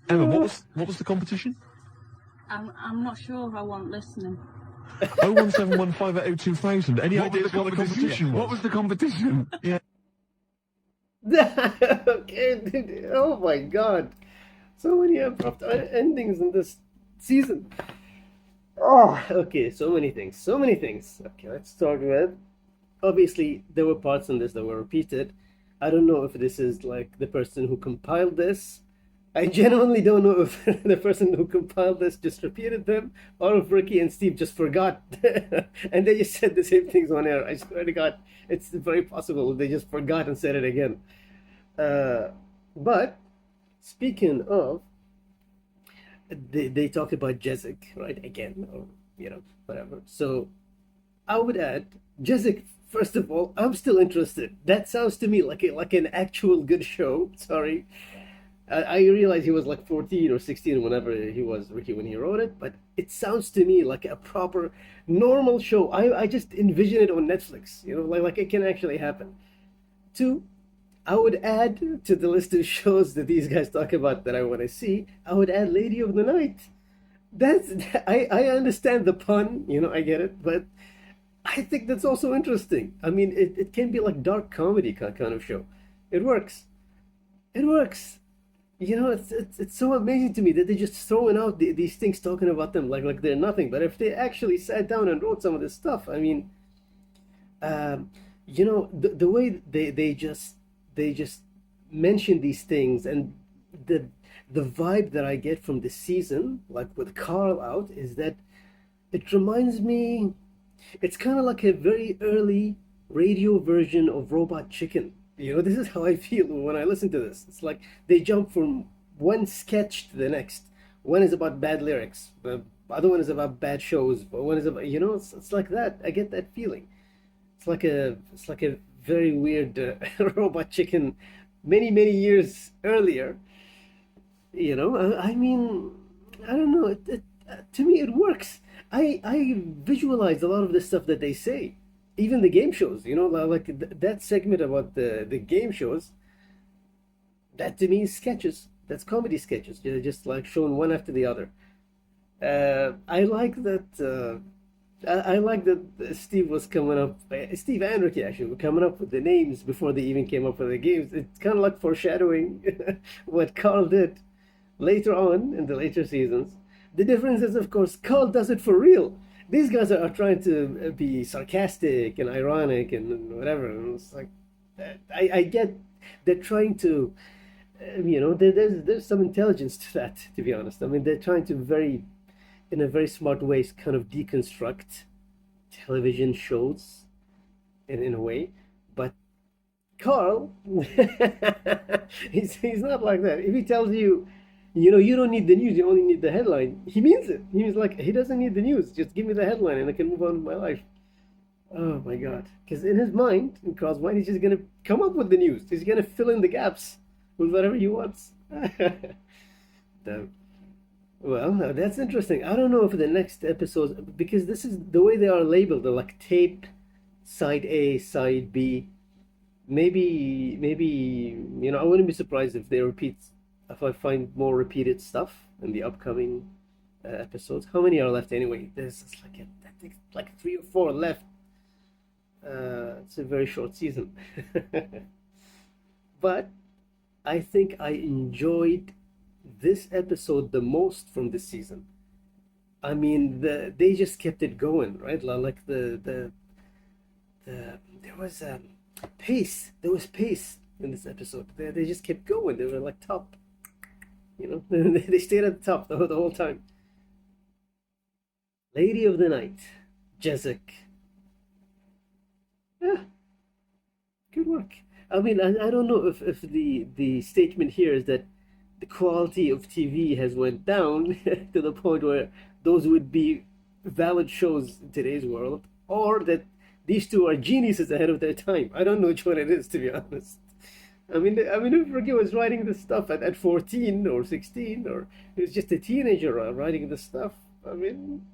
Emma, what was the competition? I'm not sure I want listening. 01715802000. Any ideas what the competition was? What was the competition? Yeah. Okay, dude. Oh my God. So many abrupt endings in this season. Oh, okay, so many things. Okay, let's start with, obviously, there were parts in this that were repeated. I don't know if this is like the person who compiled this. I genuinely don't know if the person who compiled this just repeated them, or if Ricky and Steve just forgot and they just said the same things on air. I swear to God, it's very possible they just forgot and said it again. But speaking of, they talk about Jessik, right? Again, or whatever. So I would add, Jessik, first of all, I'm still interested. That sounds to me like an actual good show. Sorry. I realize he was like 14 or 16 whenever he was Ricky when he wrote it, but it sounds to me like a proper normal show. I just envision it on Netflix, like it can actually happen. Two, I would add to the list of shows that these guys talk about that I want to see, I would add Lady of the Night. That's I understand the pun, I get it, but I think that's also interesting. I mean, it can be like dark comedy kind of show. It works. It works. It's so amazing to me that they're just throwing out these things, talking about them like they're nothing. But if they actually sat down and wrote some of this stuff, I mean, the way they just mention these things, and the vibe that I get from this season, like with Karl out, is that it reminds me, it's kind of like a very early radio version of Robot Chicken. This is how I feel when I listen to this. It's like they jump from one sketch to the next. One is about bad lyrics, the other one is about bad shows, but one is about, it's like that. I get that feeling. It's like a very weird Robot Chicken many years earlier. I mean, I don't know. To me, it works. I visualize a lot of the stuff that they say, even the game shows. Like that segment about the game shows. That to me is sketches. That's comedy sketches. They're just like shown one after the other. I like that. I like that Steve was coming up. Steve and Ricky actually were coming up with the names before they even came up with the games. It's kind of like foreshadowing what Karl did later on in the later seasons. The difference is, of course, Karl does it for real. These guys are trying to be sarcastic and ironic and whatever. And it's like, I get they're trying to, there's some intelligence to that, to be honest. I mean, they're trying to in a very smart way, kind of deconstruct television shows in a way. But Karl, he's not like that. If he tells you, you don't need the news, you only need the headline, he means it. He's like, he doesn't need the news, just give me the headline and I can move on with my life. Oh my God. Because in his mind, in Karl's mind, he's just going to come up with the news. He's going to fill in the gaps with whatever he wants. Well, that's interesting. I don't know if the next episodes, because this is the way they are labeled. They're like tape, side A, side B. Maybe, I wouldn't be surprised if if I find more repeated stuff in the upcoming episodes. How many are left anyway? There's I think like 3 or 4 left. It's a very short season. But I think I enjoyed this episode the most from this season. I mean, they just kept it going, right? Like there was pace. There was pace in this episode. They just kept going. They were like top. They stayed at the top the whole time. Lady of the Night, Jessik. Yeah, good work. I mean, I don't know if the statement here is that the quality of TV has went down to the point where those would be valid shows in today's world, or that these two are geniuses ahead of their time. I don't know which one it is, to be honest. I mean, if Ricky was writing this stuff at 14 or 16, or he was just a teenager writing this stuff, I mean,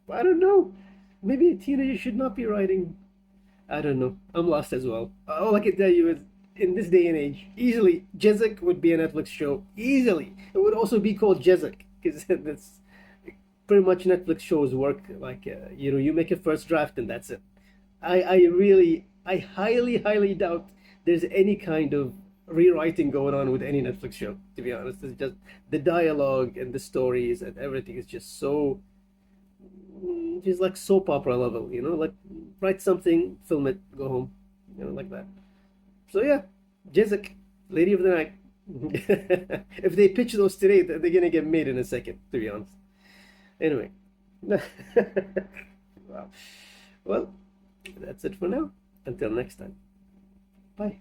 I don't know. Maybe a teenager should not be writing. I don't know. I'm lost as well. All I can tell you is, in this day and age, easily, Jessik would be a Netflix show. Easily. It would also be called Jessik, because that's pretty much Netflix shows work. Like, you make a first draft and that's it. I highly doubt there's any kind of rewriting going on with any Netflix show, to be honest. It's just the dialogue and the stories and everything is just so, just like soap opera level, like write something, film it, go home, like that. So yeah, Jessik, Lady of the Night. If they pitch those today, they're gonna get made in a second, to be honest. Anyway. Wow. Well, that's it for now. Until next time. Bye.